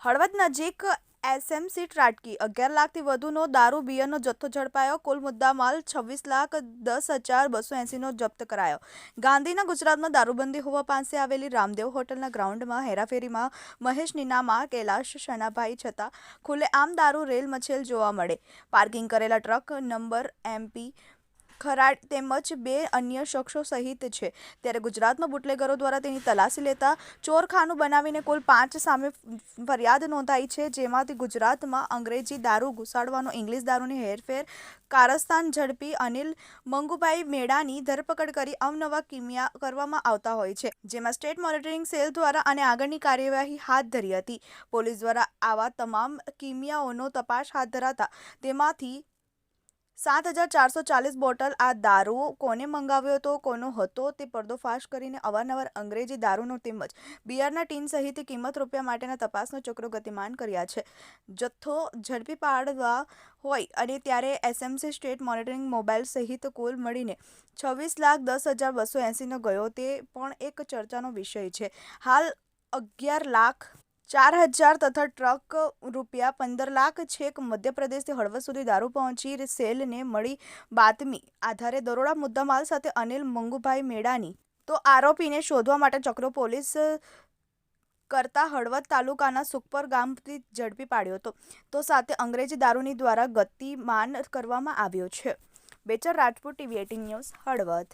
હળવદ નજીક એસએમસી ત્રાટકી 11 લાખથી વધુનો દારૂ બિયરનો જથ્થો ઝડપાયો. કુલ મુદ્દામાલ 26,10,280નો જપ્ત કરાયો. ગાંધીના ગુજરાતમાં દારૂબંધી હોવા પાસે આવેલી રામદેવ હોટલના ગ્રાઉન્ડમાં હેરાફેરીમાં મહેશ નીનામા, કૈલાશ શનાભાઈ છતાં ખુલ્લેઆમ દારૂ રેલ મચેલ જોવા મળે. પાર્કિંગ કરેલા ટ્રક નંબર MP ખરાડ તેમજ 2 અન્ય શખ્સો સહિત છે. ત્યારે ગુજરાતમાં બુટલેગરો દ્વારા તેની તલાશી લેતા ચોરખાનું બનાવીને કુલ 5 સામે ફરિયાદ નોંધાઈ છે. જેમાંથી ગુજરાતમાં અંગ્રેજી દારૂ ઘુસાડવાનો ઇંગ્લિશ દારૂની હેરફેર કારસ્તાન ઝડપી અનિલ મંગુભાઈ મેડાની ધરપકડ કરી અવનવા કિમિયા કરવામાં આવતા હોય છે. જેમાં સ્ટેટ મોનિટરિંગ સેલ દ્વારા અને આગળની કાર્યવાહી હાથ ધરી હતી. પોલીસ દ્વારા આવા તમામ કિમિયાઓનો તપાસ હાથ ધરાતા તેમાંથી 7,440 બોટલ આ દારૂ કોને મંગાવ્યો હતો, કોનો હતો તે પર્દોફાશ કરીને અવારનવાર અંગ્રેજી દારૂનો તેમજ બિયરના ટીન સહિત કિંમત રૂપિયા માટેના તપાસનો ચક્રો ગતિમાન કર્યા છે. જથ્થો ઝડપી પાડવા હોય અને ત્યારે એસએમસી સ્ટેટ મોનિટરિંગ મોબાઈલ સહિત કુલ મળીને 26,10,280નો ગયો તે પણ એક ચર્ચાનો વિષય છે. હાલ 11,04,000 તથા ટ્રક રૂ.15 લાખ છેક મધ્યપ્રદેશથી હળવદ સુધી દારૂ પહોંચી. સેલને મળી બાતમી આધારે દરોડા મુદ્દામાલ સાથે અનિલ મંગુભાઈ મેડાની તો આરોપીને શોધવા માટે ચક્રો પોલીસ કરતા હળવદ તાલુકાના સુખપર ગામથી ઝડપી પાડ્યો હતો. તો સાથે અંગ્રેજી દારૂની દ્વારા ગતિમાન કરવામાં આવ્યો છે. Bechar Rajput, TV18 news, Halvad.